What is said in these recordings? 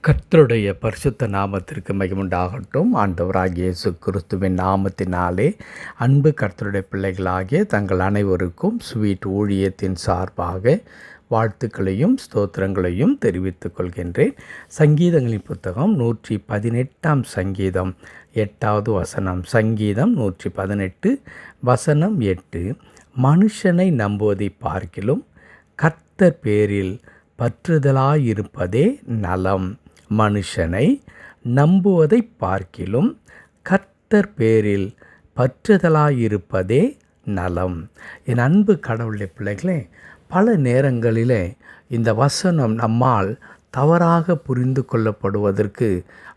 கர்த்தருடைய பரிசுத்த நாமத்திற்கு மகிமுண்டாகட்டும். ஆண்டவராகிய இயேசு கிறிஸ்துவின் நாமத்தினாலே அன்பு கர்த்தருடைய பிள்ளைகளாகிய தங்கள் அனைவருக்கும் ஸ்வீட் ஊழியத்தின் சார்பாக வாழ்த்துக்களையும் ஸ்தோத்திரங்களையும் தெரிவித்துக் கொள்கின்றேன். சங்கீதங்களின் புத்தகம் 118 சங்கீதம் 8வது வசனம். சங்கீதம் 118 வசனம் 8. மனுஷனை நம்புவதை பார்க்கிலும் கர்த்தர் பேரில் பற்றுதலாயிருப்பதே நலம். மனுஷனை நம்புவதை பார்க்கிலும் கர்த்தர் பேரில் பற்றுதலாயிருப்பதே நலம். என் அன்பு கடவுளுடைய பிள்ளைகளே, பல நேரங்களிலே இந்த வசனம் நம்மால் தவறாக புரிந்து கொள்ளப்படுவதற்கு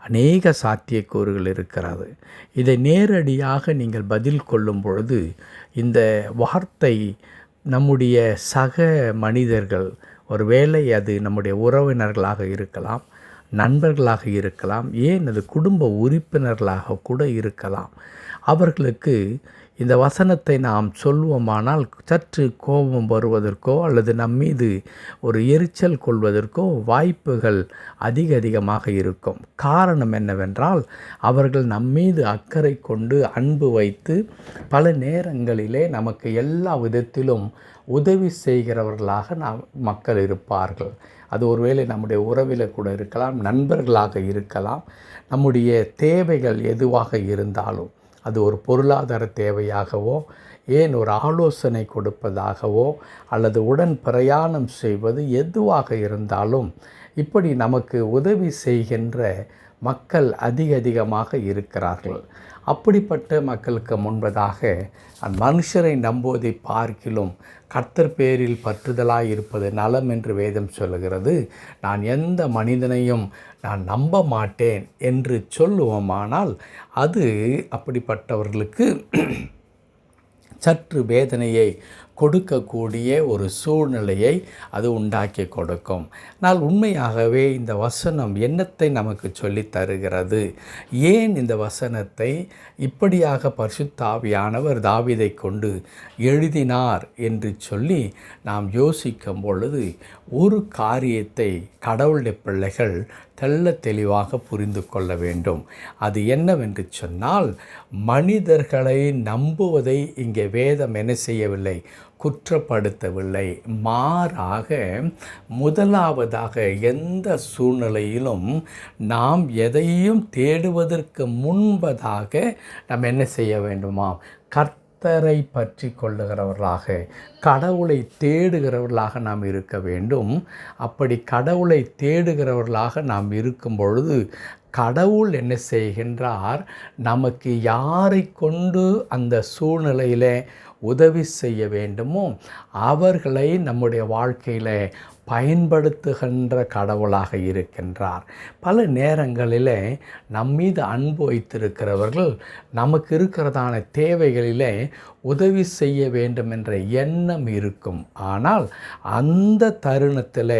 அநேக சாத்தியக்கூறுகள் இருக்கிறது. இதை நேரடியாக நீங்கள் பதில் கொள்ளும் பொழுது இந்த வார்த்தை நம்முடைய சக மனிதர்கள், ஒருவேளை அது நம்முடைய உறவினர்களாக இருக்கலாம், நண்பர்களாக இருக்கலாம், ஏன் அது குடும்ப உறுப்பினர்களாக கூட இருக்கலாம். அவர்களுக்கு இந்த வசனத்தை நாம் சொல்வோமானால் சற்று கோபம் வருவதற்கோ அல்லது நம்மீது ஒரு எரிச்சல் கொள்வதற்கோ வாய்ப்புகள் அதிகமாக இருக்கும். காரணம் என்னவென்றால், அவர்கள் நம்மீது அக்கறை கொண்டு அன்பு வைத்து பல நேரங்களிலே நமக்கு எல்லா விதத்திலும் உதவி செய்கிறவர்களாக மக்கள் இருப்பார்கள். அது ஒருவேளை நம்முடைய உறவில் கூட இருக்கலாம், நண்பர்களாக இருக்கலாம். நம்முடைய தேவைகள் எதுவாக இருந்தாலும், அது ஒரு பொருளாதார தேவையாகவோ, ஏன் ஒரு ஆலோசனை கொடுப்பதாகவோ, அல்லது உடன் பிரயாணம் செய்வது எதுவாக இருந்தாலும், இப்படி நமக்கு உதவி செய்கின்ற மக்கள் அதிகமாக இருக்கிறார்கள். அப்படிப்பட்ட மக்களுக்கு முன்பதாக மனுஷரை நம்புவதை பார்க்கிலும் கர்த்தர் பேரில் பற்றுதலாய் இருப்பது நலம் என்று வேதம் சொல்லுகிறது. நான் எந்த மனிதனையும் நான் நம்ப மாட்டேன் என்று சொல்லுவோமானால் அது அப்படிப்பட்டவர்களுக்கு சற்று வேதனையை கொடுக்கக்கூடிய ஒரு சூழ்நிலையை அது உண்டாக்கி கொடுக்கும். ஆனால் உண்மையாகவே இந்த வசனம் என்னத்தை நமக்கு சொல்லி தருகிறது? ஏன் இந்த வசனத்தை இப்படியாக பரிசுத்த ஆவியானவர் தாவீதை கொண்டு எழுதினார் என்று சொல்லி நாம் யோசிக்கும் பொழுது ஒரு காரியத்தை கடவுளுடைய பிள்ளைகள் தெளிவாக புரிந்து கொள்ள வேண்டும். அது என்னவென்று சொன்னால், மனிதர்களை நம்புவதை இங்கே வேதம் என்ன செய்யவில்லை? குற்றப்படுத்தவில்லை. மாறாக முதலாவதாக எந்த சூழ்நிலையிலும் நாம் எதையும் தேடுவதற்கு முன்பதாக நாம் என்ன செய்ய வேண்டுமாம்? கர்த்தரை பற்றி கொள்ளுகிறவர்களாக, கடவுளை தேடுகிறவர்களாக நாம் இருக்க வேண்டும். அப்படி கடவுளை தேடுகிறவர்களாக நாம் இருக்கும் பொழுது கடவுள் என்ன செய்கின்றார்? நமக்கு யாரை கொண்டு அந்த சூழ்நிலையில் உதவி செய்ய வேண்டுமோ அவர்களை நம்முடைய வாழ்க்கையில் பயன்படுத்துகின்ற கடவுளாக இருக்கின்றார். பல நேரங்களில் நம்மீது அன்பு வைத்திருக்கிறவர்கள் நமக்கு இருக்கிறதான தேவைகளிலே உதவி செய்ய வேண்டும் என்ற எண்ணம் இருக்கும். ஆனால் அந்த தருணத்தில்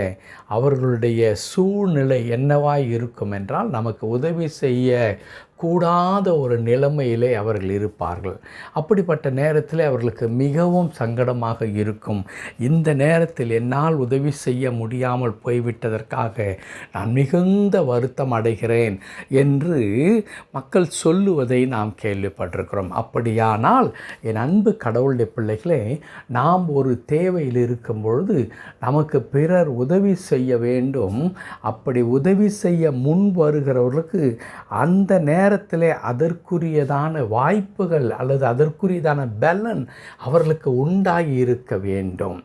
அவர்களுடைய சூழ்நிலை என்னவாய் இருக்கும் என்றால், நமக்கு உதவி செய்ய கூடாத ஒரு நிலைமையிலே அவர்கள் இருப்பார்கள். அப்படிப்பட்ட நேரத்தில் அவர்களுக்கு மிகவும் சங்கடமாக இருக்கும். இந்த நேரத்தில் என்னால் உதவி செய்ய முடியாமல் போய்விட்டதற்காக நான் மிகுந்த வருத்தம் அடைகிறேன் என்று மக்கள் சொல்லுவதை நாம் கேள்விப்பட்டிருக்கிறோம். அப்படியானால் என் அன்பு கடவுளுடைய பிள்ளைகளே, நாம் ஒரு தேவையில் இருக்கும் பொழுது நமக்கு பிறர் உதவி செய்ய வேண்டும். அப்படி உதவி செய்ய முன் வருகிறவர்களுக்கு அந்த நேரத்திலே அதற்குரியதான வாய்ப்புகள் அல்லது அதற்குரியதான பலன் அவர்களுக்கு உண்டாகி இருக்க வேண்டும்.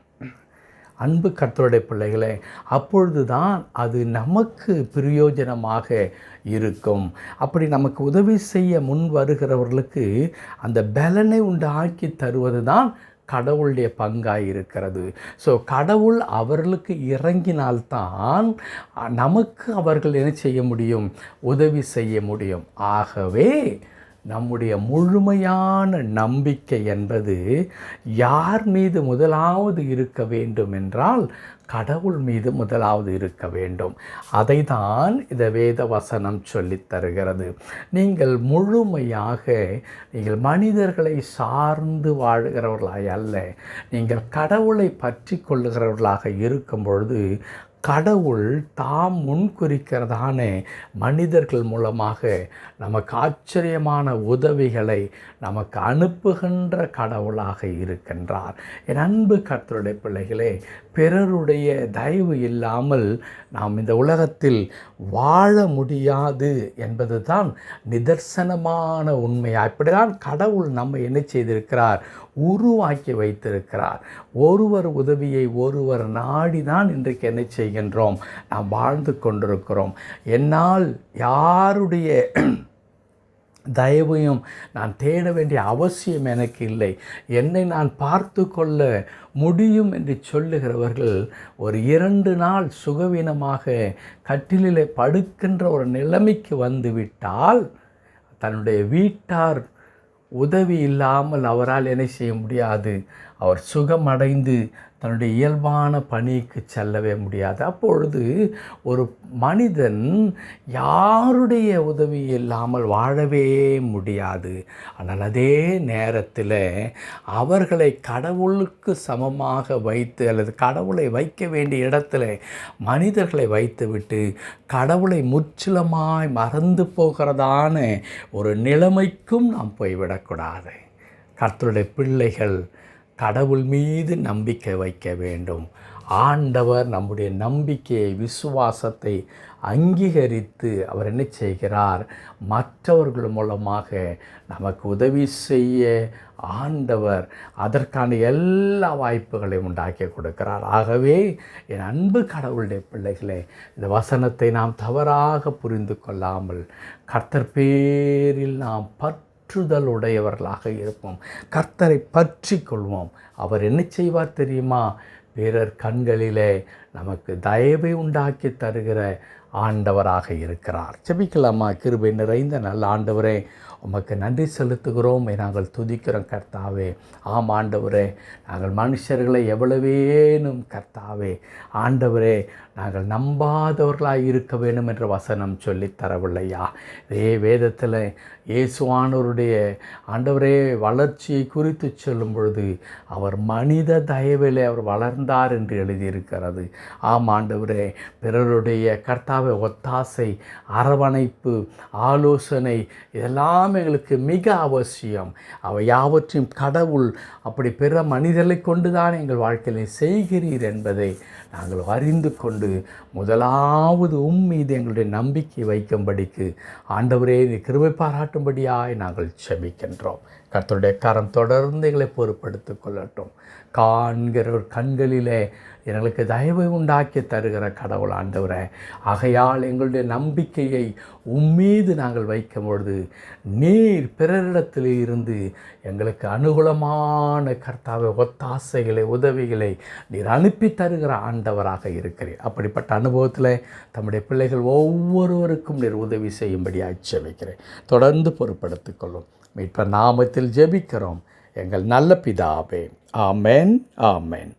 அன்பு கர்த்தருடைய பிள்ளைகளே, அப்பொழுதுதான் அது நமக்கு பிரயோஜனமாக இருக்கும். அப்படி நமக்கு உதவி செய்ய முன் வருகிறவர்களுக்கு அந்த பலனை உண்டாக்கி தருவது தான் கடவுளுடைய பங்காய் இருக்கிறது. ஸோ கடவுள் அவர்களுக்கு இறங்கினால்தான் நமக்கு அவர்கள் என்ன செய்ய முடியும்? உதவி செய்ய முடியும். ஆகவே நம்முடைய முழுமையான நம்பிக்கை என்பது யார் மீது முதலாவது இருக்க வேண்டும் என்றால், கடவுள் மீது முதலாவது இருக்க வேண்டும். அதை தான் இந்த வேத வசனம் சொல்லித் தருகிறது. நீங்கள் முழுமையாக நீங்கள் மனிதர்களை சார்ந்து வாழ்கிறவர்களாய் அல்ல, நீங்கள் கடவுளை பற்றி கொள்ளுகிறவர்களாக இருக்கும் பொழுது கடவுள் தாம் முன்குறிக்கிறதான மனிதர்கள் மூலமாக நமக்கு ஆச்சரியமான உதவிகளை நமக்கு அனுப்புகின்ற கடவுளாக இருக்கின்றார். என் அன்பு கர்த்தருடைய பிள்ளைகளே, பிறருடைய தயவு இல்லாமல் நாம் இந்த உலகத்தில் வாழ முடியாது என்பது தான் நிதர்சனமான உண்மை. அப்படிதான் கடவுள் நம்மை என்ன செய்திருக்கிறார்? உருவாக்கி வைத்திருக்கிறார். ஒருவர் உதவியை ஒருவர் நாடிதான் இன்றைக்கு என்ன செய்கின்றோம்? நாம் வாழ்ந்து கொண்டிருக்கிறோம். என்னால் யாருடைய தயவையும் நான் தேட வேண்டிய அவசியம் எனக்கு இல்லை, என்னை நான் பார்த்து கொள்ள முடியும் என்று சொல்லுகிறவர்கள் ஒரு 2 நாள் சுகவீனமாக கட்டிலிலே படுக்கின்ற ஒரு நிலைமைக்கு வந்துவிட்டால் தன்னுடைய வீட்டார் உதவி இல்லாமல் அவரால் என்ன செய்ய முடியாது. அவர் சுகமடைந்து தன்னுடைய இயல்பான பணிக்கு செல்லவே முடியாது. அப்பொழுது ஒரு மனிதன் யாருடைய உதவி இல்லாமல் வாழவே முடியாது. ஆனால் அதே நேரத்தில் அவர்களை கடவுளுக்கு சமமாக வைத்து அல்லது கடவுளை வைக்க வேண்டிய இடத்துல மனிதர்களை வைத்துவிட்டு கடவுளை முற்றிலுமாய் மறந்து போகிறதான ஒரு நிலைமைக்கும் நாம் போய்விடக்கூடாது. கர்த்தருடைய பிள்ளைகள் கடவுள் மீது நம்பிக்கை வைக்க வேண்டும். ஆண்டவர் நம்முடைய நம்பிக்கையை, விசுவாசத்தை அங்கீகரித்து அவர் என்ன செய்கிறார்? மற்றவர்கள் மூலமாக நமக்கு உதவி செய்ய ஆண்டவர் அதற்கான எல்லா வாய்ப்புகளையும் உண்டாக்கி கொடுக்கிறார். ஆகவே என் அன்பு கடவுளுடைய பிள்ளைகளே, இந்த வசனத்தை நாம் தவறாக புரிந்து கொள்ளாமல் கர்த்தர் பேரில் நாம் பற்றுதல் உடையவர்களாக இருப்போம். கர்த்தரை பற்றி கொள்வோம். அவர் என்ன செய்வார் தெரியுமா? பிறர் கண்களிலே நமக்கு தயவை உண்டாக்கி தருகிற ஆண்டவராக இருக்கிறார். ஜெபிக்கலாமா? கிருபை நிறைந்த நல்ல ஆண்டவரே, உமக்கு நன்றி செலுத்துகிறோம். நாங்கள் துதிக்கிறோம் கர்த்தாவே. ஆம் ஆண்டவரே, நாங்கள் மனுஷர்களை எவ்வளவேனும் கர்த்தாவே ஆண்டவரே நாங்கள் நம்பாதவர்களாக இருக்க வேண்டும் என்ற வசனம் சொல்லித் தரவில்லையா? இதே வேதத்தில் இயேசுவானவருடைய ஆண்டவரே வளர்ச்சியை குறித்து சொல்லும் பொழுது அவர் மனித தயவிலே அவர் வளர்ந்தார் என்று எழுதியிருக்கிறது. ஆம் ஆண்டவரே, பிறருடைய கர்த்தாவை ஒத்தாசை, அரவணைப்பு, ஆலோசனை இதெல்லாம் எங்களுக்கு மிக அவசியம். அவை யாவற்றையும் கடவுள் அப்படி பிற மனிதர்களை கொண்டு தான் எங்கள் வாழ்க்கையில் செய்கிறீர் என்பதை நாங்கள் அறிந்து கொண்டு முதலாவது மீது எங்களுடைய நம்பிக்கை வைக்கும்படிக்கு ஆண்டவரே நீ கிருபை பாராட்டும்படியாய் நாங்கள் செபிக்கின்றோம். கர்த்தருடைய கரம் தொடர்ந்து எங்களை பொறுப்படுத்திக் கொள்ளட்டும். காண்கிற கண்களிலே எங்களுக்கு தயவை உண்டாக்கி தருகிற கடவுள் ஆண்டவரே, ஆகையால் எங்களுடைய நம்பிக்கையை உம்மீது நாங்கள் வைக்கும் பொழுது நீர் பிறரிடத்தில் இருந்து எங்களுக்கு அனுகூலமான கர்த்தாவை ஒத்தாசைகளை, உதவிகளை நீர் அனுப்பி தருகிற ஆண்டவராக இருக்கிறீர். அப்படிப்பட்ட அனுபவத்தில் தம்முடைய பிள்ளைகள் ஒவ்வொருவருக்கும் நீர் உதவி செய்யும்படியாக ஜெபிக்கிறேன். தொடர்ந்து பொறுப்படுத்திக் கொள்ளும். மீட்பர் நாமத்தில் ஜெபிக்கிறோம் எங்கள் நல்ல பிதாவே. ஆமென், ஆமென்.